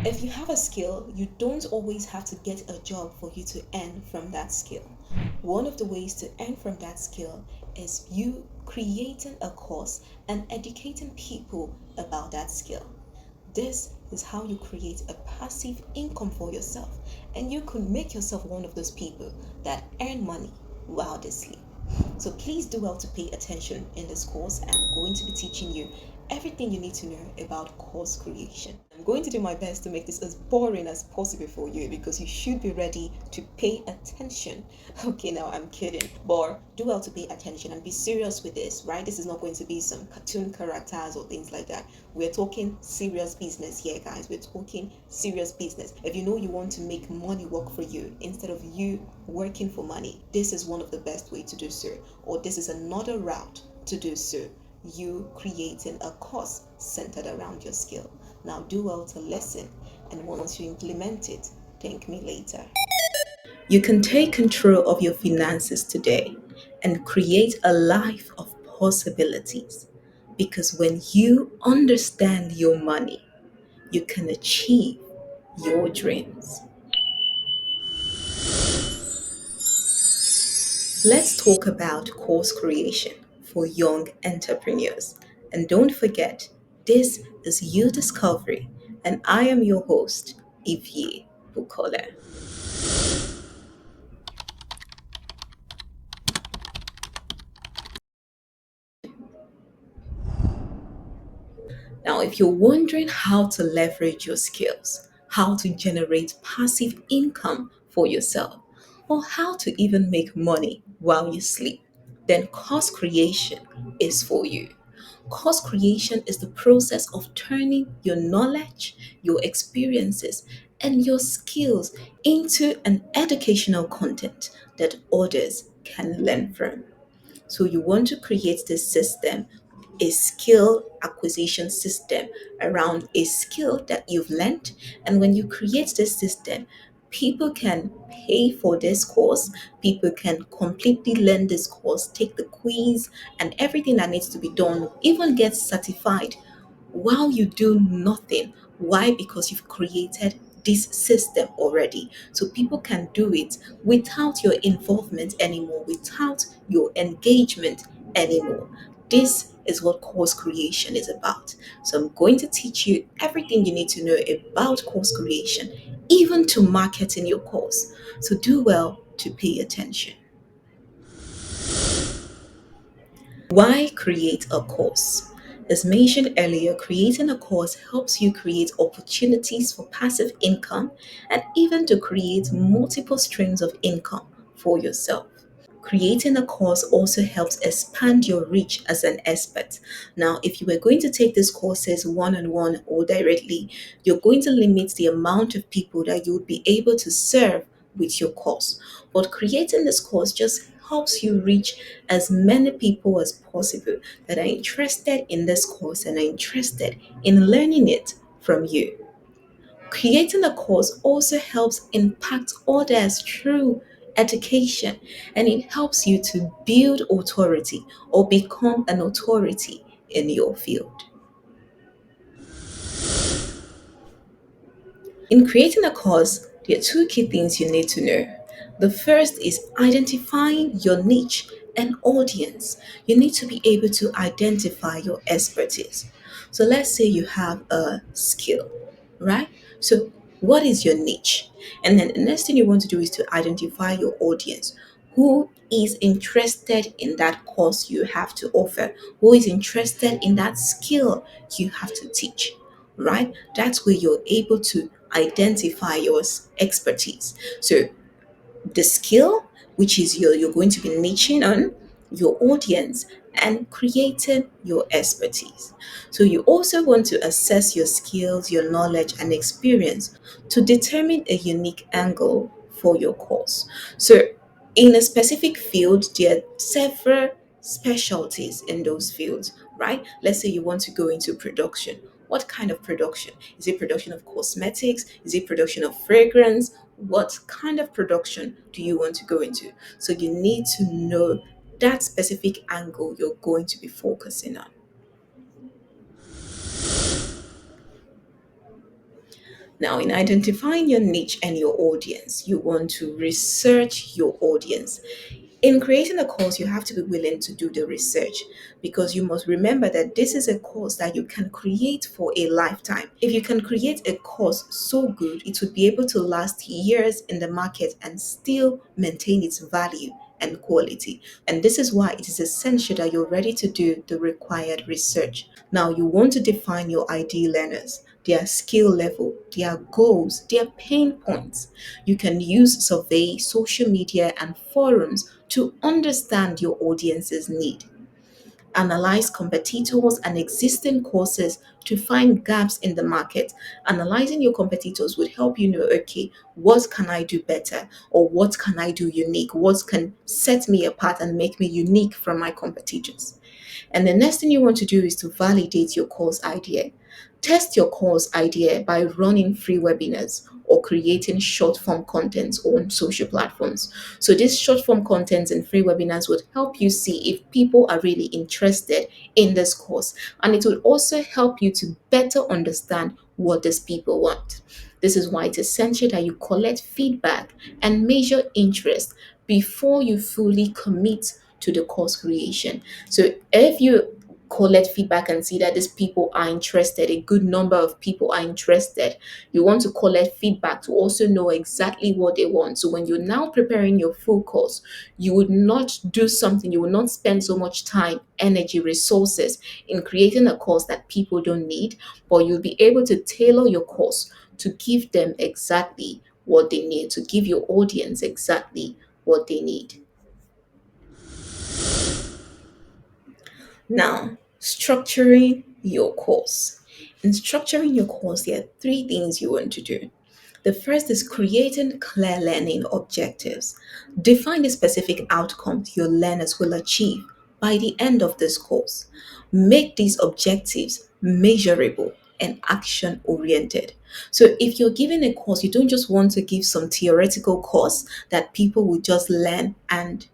If you have a skill, you don't always have to get a job for you to earn from that skill. One of the ways to earn from that skill is you creating a course and educating people about that skill. This is how you create a passive income for yourself, and you could make yourself one of those people that earn money while they sleep. So please do well to pay attention in this course. I'm going to be teaching you everything you need to know about course creation. I'm going to do my best to make this as boring as possible for you because you should be ready to pay attention. Okay, now I'm kidding, but do well to pay attention and be serious with this, right? This is not going to be some cartoon characters or things like that. We're talking serious business here, guys. We're talking serious business. If you know you want to make money work for you instead of you working for money, this is one of the best way to do so, or this is another route to do so. You creating a course centered around your skill. Now do well to listen, and once you implement it, thank me later. You can take control of your finances today and create a life of possibilities. Because when you understand your money, you can achieve your dreams. Let's talk about course creation for young entrepreneurs. And don't forget, this is You Discovery, and I am your host, Ivie Bukola. Now, if you're wondering how to leverage your skills, how to generate passive income for yourself, or how to even make money while you sleep, then course creation is for you. Course creation is the process of turning your knowledge, your experiences, and your skills into an educational content that others can learn from. So you want to create this system, a skill acquisition system around a skill that you've learned. And when you create this system, people can pay for this course, people can completely learn this course, take the quiz and everything that needs to be done, even get certified while you do nothing. Why? Because you've created this system already. So people can do it without your involvement anymore, without your engagement anymore. This is what course creation is about. So I'm going to teach you everything you need to know about course creation, even to marketing your course. So do well to pay attention. Why create a course? As mentioned earlier, creating a course helps you create opportunities for passive income and even to create multiple streams of income for yourself. Creating a course also helps expand your reach as an expert. Now, if you were going to take these courses one on one or directly, you're going to limit the amount of people that you would be able to serve with your course. But creating this course just helps you reach as many people as possible that are interested in this course and are interested in learning it from you. Creating a course also helps impact others through education, and it helps you to build authority or become an authority in your field. In creating a course, there are two key things you need to know. The first is identifying your niche and audience. You need to be able to identify your expertise. So let's say you have a skill, right? So what is your niche? And then the next thing you want to do is to identify your audience. Who is interested in that course you have to offer? Who is interested in that skill you have to teach? Right? That's where you're able to identify your expertise. So the skill, which is you're going to be niching on your audience and creating your expertise. So you also want to assess your skills, your knowledge, and experience to determine a unique angle for your course. So in a specific field, there are several specialties in those fields, right? Let's say you want to go into production. What kind of production? Is it production of cosmetics? Is it production of fragrance? What kind of production do you want to go into? So you need to know that specific angle you're going to be focusing on. Now, in identifying your niche and your audience, you want to research your audience. In creating a course, you have to be willing to do the research because you must remember that this is a course that you can create for a lifetime. If you can create a course so good, it would be able to last years in the market and still maintain its value and quality. And this is why it is essential that you're ready to do the required research. Now, you want to define your ideal learners, their skill level, their goals, their pain points. You can use survey, social media, and forums to understand your audience's need. Analyze competitors and existing courses to find gaps in the market. Analyzing your competitors would help you know, okay, what can I do better, or what can I do unique? What can set me apart and make me unique from my competitors? And the next thing you want to do is to validate your course idea. Test your course idea by running free webinars or creating short form content on social platforms. So, these short form contents and free webinars would help you see if people are really interested in this course. And it will also help you to better understand what these people want. This is why it's essential that you collect feedback and measure interest before you fully commit to the course creation. So if you collect feedback and see that these people are interested, a good number of people are interested, you want to collect feedback to also know exactly what they want. So when you're now preparing your full course, you would not do something, you will not spend so much time, energy, resources in creating a course that people don't need, but you'll be able to tailor your course to give them exactly what they need, to give your audience exactly what they need. Now, structuring your course. In structuring your course, there are three things you want to do. The first is creating clear learning objectives. Define the specific outcomes your learners will achieve by the end of this course. Make these objectives measurable and action oriented. So, if you're giving a course, you don't just want to give some theoretical course that people will just learn and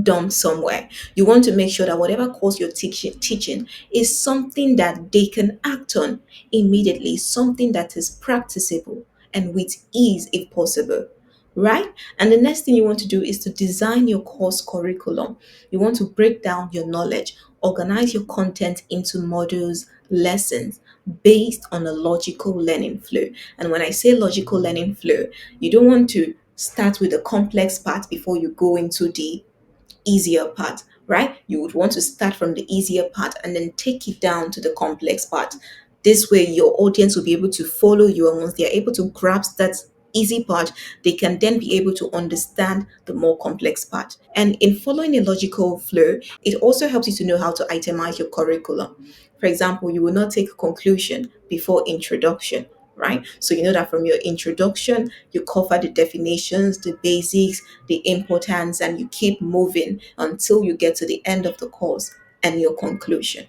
dump somewhere. You want to make sure that whatever course you're teaching is something that they can act on immediately, something that is practicable and with ease if possible. Right? And the next thing you want to do is to design your course curriculum. You want to break down your knowledge, organize your content into modules, lessons based on a logical learning flow. And when I say logical learning flow, you don't want to start with the complex part before you go into the easier part, right? You would want to start from the easier part and then take it down to the complex part. This way, your audience will be able to follow you, and once they are able to grasp that easy part, they can then be able to understand the more complex part. And in following a logical flow, it also helps you to know how to itemize your curriculum. For example, you will not take conclusion before introduction, right? So you know that from your introduction, you cover the definitions, the basics, the importance, and you keep moving until you get to the end of the course and your conclusion.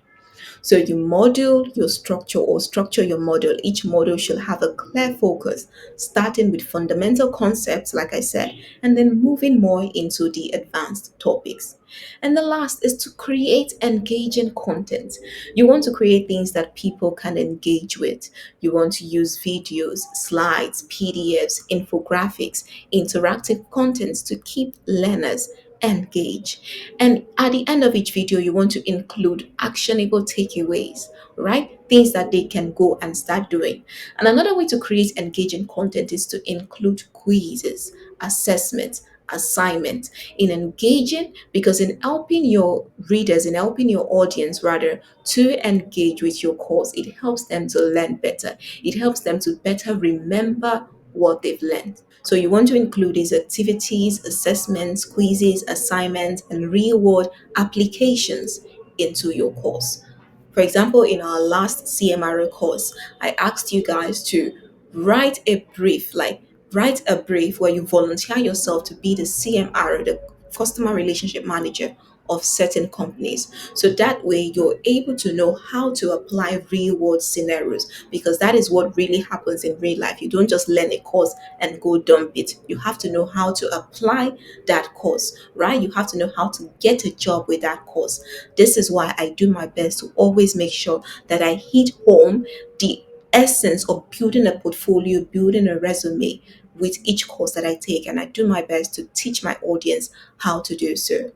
So you model your structure or structure your model. Each model should have a clear focus, starting with fundamental concepts, like I said, and then moving more into the advanced topics. And the last is to create engaging content. You want to create things that people can engage with. You want to use videos, slides, PDFs, infographics, interactive contents to keep learners engaged. And at the end of each video, you want to include actionable takeaways, right? Things that they can go and start doing. And another way to create engaging content is to include quizzes, assessments, assignments in engaging, because in helping your readers, in helping your audience rather to engage with your course, it helps them to learn better. It helps them to better remember what they've learned. So you want to include these activities, assessments, quizzes, assignments, and real world applications into your course. For example, in our last CMRO course, I asked you guys to write a brief, like write a brief where you volunteer yourself to be the CMRO, the customer relationship manager of certain companies. So that way you're able to know how to apply real world scenarios, because that is what really happens in real life. You don't just learn a course and go dump it. You have to know how to apply that course, right? You have to know how to get a job with that course. This is why I do my best to always make sure that I hit home the essence of building a portfolio, building a resume with each course that I take, and I do my best to teach my audience how to do so.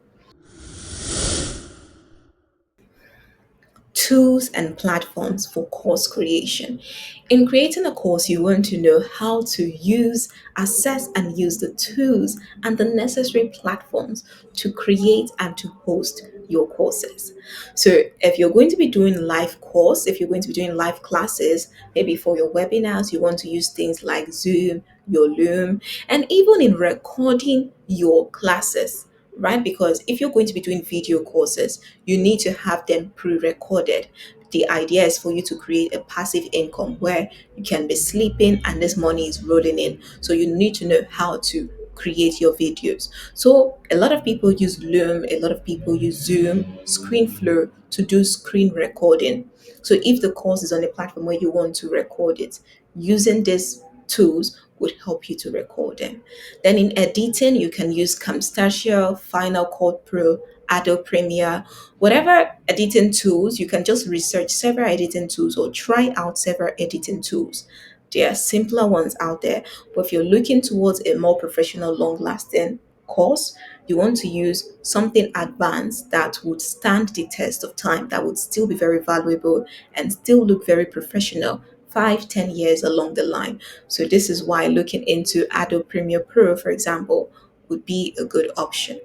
Tools and platforms for course creation. In creating a course, you want to know how to assess, and use the tools and the necessary platforms to create and to host your courses. So, if you're going to be doing live course, if you're going to be doing live classes, maybe for your webinars, you want to use things like Zoom, your Loom, and even in recording your classes, right? Because if you're going to be doing video courses, you need to have them pre-recorded. The idea is for you to create a passive income where you can be sleeping and this money is rolling in. So you need to know how to create your videos. So a lot of people use Loom, a lot of people use Zoom, ScreenFlow to do screen recording. So if the course is on a platform where you want to record it, using these tools would help you to record them. Then in editing, you can use Camtasia, Final Cut Pro, Adobe Premiere, whatever editing tools. You can just research several editing tools or try out several editing tools. There are simpler ones out there, but if you're looking towards a more professional, long lasting course, you want to use something advanced that would stand the test of time, that would still be very valuable and still look very professional 5, 10 years along the line. So, this is why looking into Adobe Premiere Pro, for example, would be a good option.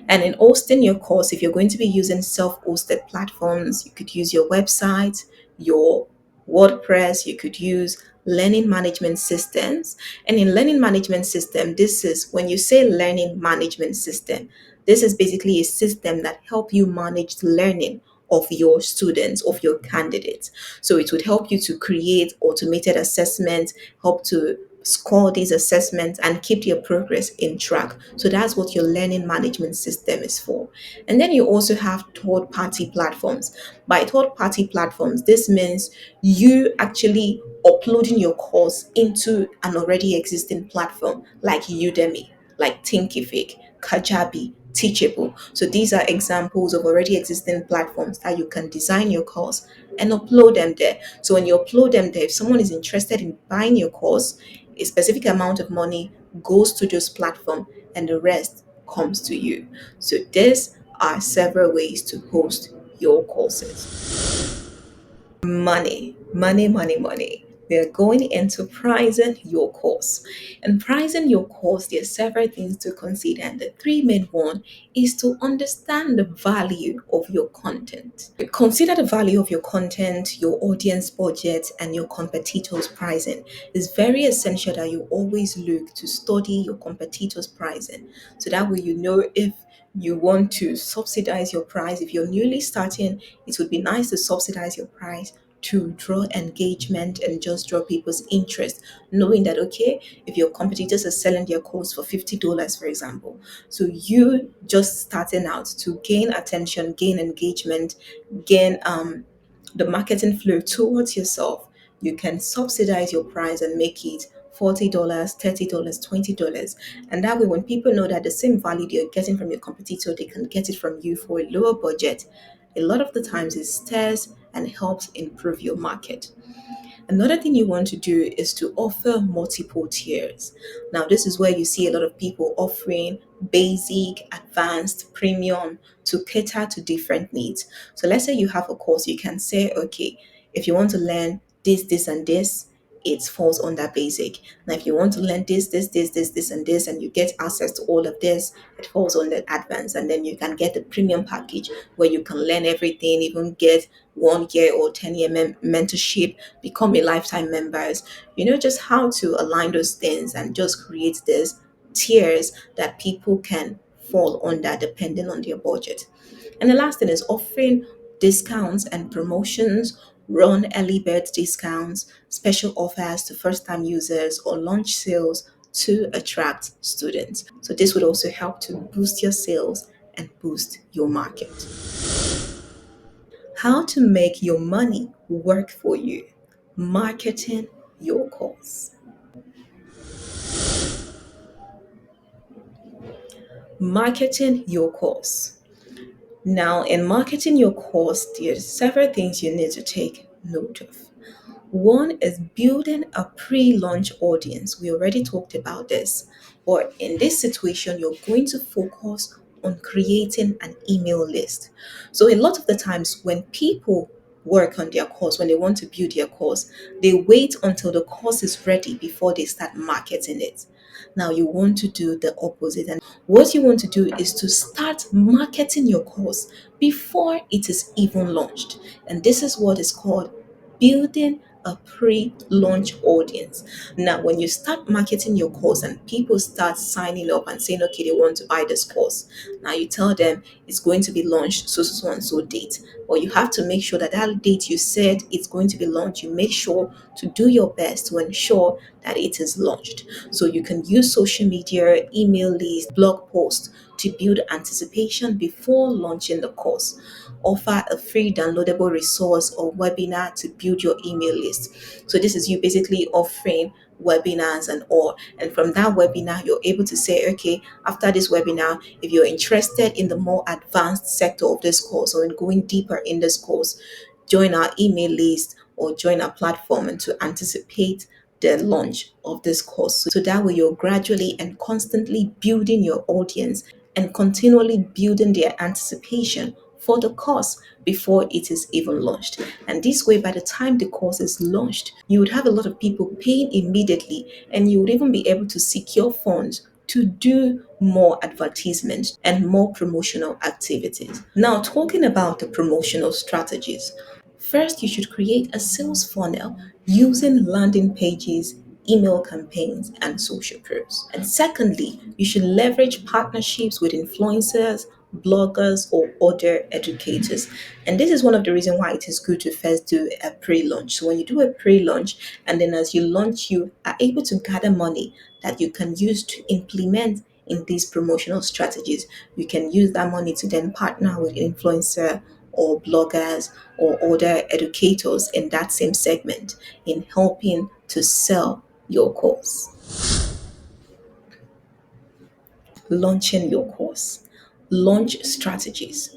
And in hosting your course, if you're going to be using self hosted platforms, you could use your website, your WordPress, you could use learning management systems. And in learning management system, this is when you say learning management system, this is basically a system that help you manage the learning of your students, of your candidates. So it would help you to create automated assessments, help to score these assessments and keep your progress in track. So that's what your learning management system is for. And then you also have third party platforms. By third party platforms, this means you actually uploading your course into an already existing platform like Udemy, like Thinkific, Kajabi, Teachable. So these are examples of already existing platforms that you can design your course and upload them there. So when you upload them there, if someone is interested in buying your course, a specific amount of money goes to this platform and the rest comes to you. So these are several ways to host your courses. Money. We're going into pricing your course. And pricing your course, there are several things to consider. And the three main one is to understand the value of your content. Consider the value of your content, your audience budget, and your competitors' pricing. It's very essential that you always look to study your competitors' pricing. So that way you know if you want to subsidize your price. If you're newly starting, it would be nice to subsidize your price to draw engagement and just draw people's interest, knowing that okay, if your competitors are selling their course for $50, for example, so you just starting out to gain attention, gain engagement, gain the marketing flow towards yourself, you can subsidize your price and make it $40, $30, $20. And that way, when people know that the same value they're getting from your competitor, they can get it from you for a lower budget. A lot of the times it stirs and helps improve your market. Another thing you want to do is to offer multiple tiers. Now, this is where you see a lot of people offering basic, advanced, premium to cater to different needs. So, let's say you have a course, you can say, okay, if you want to learn this, and this, it falls under basic. Now, if you want to learn this, and this, and you get access to all of this, it falls under advanced. And then you can get the premium package where you can learn everything, even get 1 year or 10-year mentorship, become a lifetime members. You know just how to align those things and just create these tiers that people can fall under depending on their budget. And the last thing is offering discounts and promotions, run early bird discounts, special offers to first time users, or launch sales to attract students. So, this would also help to boost your sales and boost your market. How to make your money work for you. Marketing your course. Marketing your course. Now, in marketing your course, there's several things you need to take note of. One is building a pre launch audience. We already talked about this. Or in this situation, you're going to focus on creating an email list. So, a lot of the times when people work on their course, when they want to build their course, they wait until the course is ready before they start marketing it. Now, you want to do the opposite. And what you want to do is to start marketing your course before it is even launched. And this is what is called building a pre-launch audience. Now, when you start marketing your course and people start signing up and saying, okay, they want to buy this course, now you tell them it's going to be launched so and so date. But you have to make sure that that date you said it's going to be launched, you make sure to do your best to ensure that it is launched. So you can use social media, email list, blog posts to build anticipation before launching the course. Offer a free downloadable resource or webinar to build your email list. So this is you basically offering webinars and all. And from that webinar, you're able to say, okay, after this webinar, if you're interested in the more advanced sector of this course or in going deeper in this course, join our email list or join our platform and to anticipate the launch of this course. So that way you're gradually and constantly building your audience and continually building their anticipation for the course before it is even launched. And this way, by the time the course is launched, you would have a lot of people paying immediately, and you would even be able to secure funds to do more advertisements and more promotional activities. Now, talking about the promotional strategies, first, you should create a sales funnel using landing pages, email campaigns, and social posts. And secondly, you should leverage partnerships with influencers, bloggers, or other educators. And this is one of the reasons why it is good to first do a pre-launch. So when you do a pre-launch and then as you launch, you are able to gather money that you can use to implement in these promotional strategies. You can use that money to then partner with influencer or bloggers or other educators in that same segment in helping to sell your course. Launching your course. Launch strategies.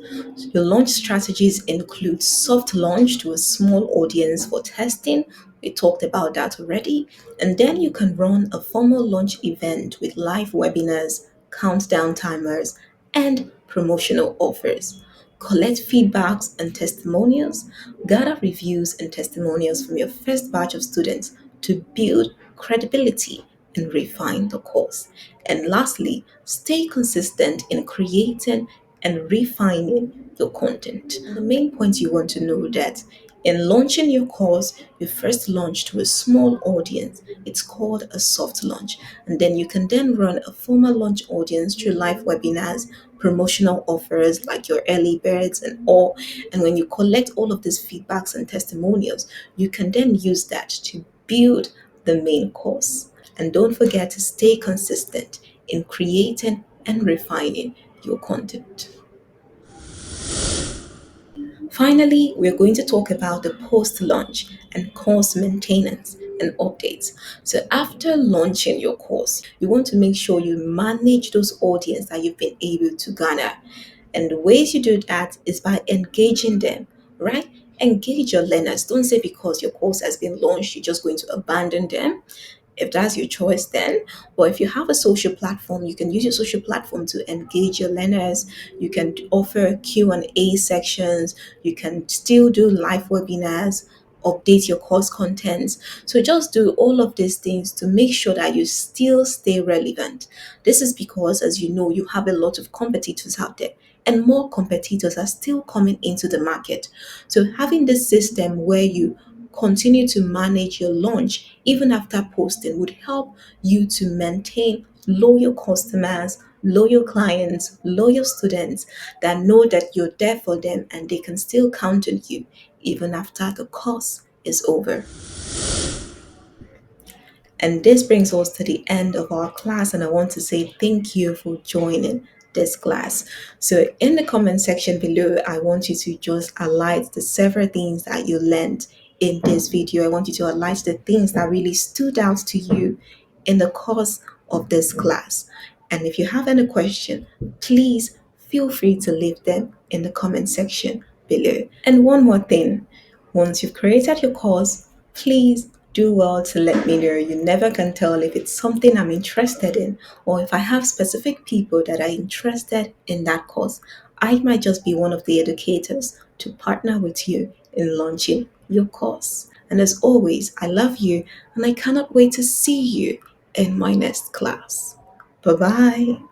Your launch strategies include soft launch to a small audience for testing. We talked about that already. And then you can run a formal launch event with live webinars, countdown timers, and promotional offers. Collect feedbacks and testimonials. Gather reviews and testimonials from your first batch of students to build credibility and refine the course. And lastly, stay consistent in creating and refining your content. The main point you want to know that in launching your course, you first launch to a small audience. It's called a soft launch. And then you can then run a formal launch audience through live webinars, promotional offers like your early birds and all. And when you collect all of these feedbacks and testimonials, you can then use that to build the main course. And don't forget to stay consistent in creating and refining your content. Finally, we're going to talk about the post launch and course maintenance and updates. So, after launching your course, you want to make sure you manage those audience that you've been able to garner. And the ways you do that is by engaging them, right? Engage your learners. Don't say because your course has been launched, you're just going to abandon them. If that's your choice, then. But if you have a social platform, you can use your social platform to engage your learners. You can offer Q&A sections. You can still do live webinars, update your course contents. So just do all of these things to make sure that you still stay relevant. This is because, as you know, you have a lot of competitors out there, and more competitors are still coming into the market. So having this system where you continue to manage your launch even after posting would help you to maintain loyal customers, loyal clients, loyal students that know that you're there for them and they can still count on you even after the course is over. And this brings us to the end of our class, and I want to say thank you for joining this class. So, in the comment section below, I want you to just highlight the several things that you learned in this video. I want you to highlight the things that really stood out to you in the course of this class. And if you have any question, please feel free to leave them in the comment section below. And one more thing, once you've created your course, Please do well to let me know. You never can tell if it's something I'm interested in or if I have specific people that are interested in that course. I might just be one of the educators to partner with you in launching your course. And as always, I love you and I cannot wait to see you in my next class. Bye bye.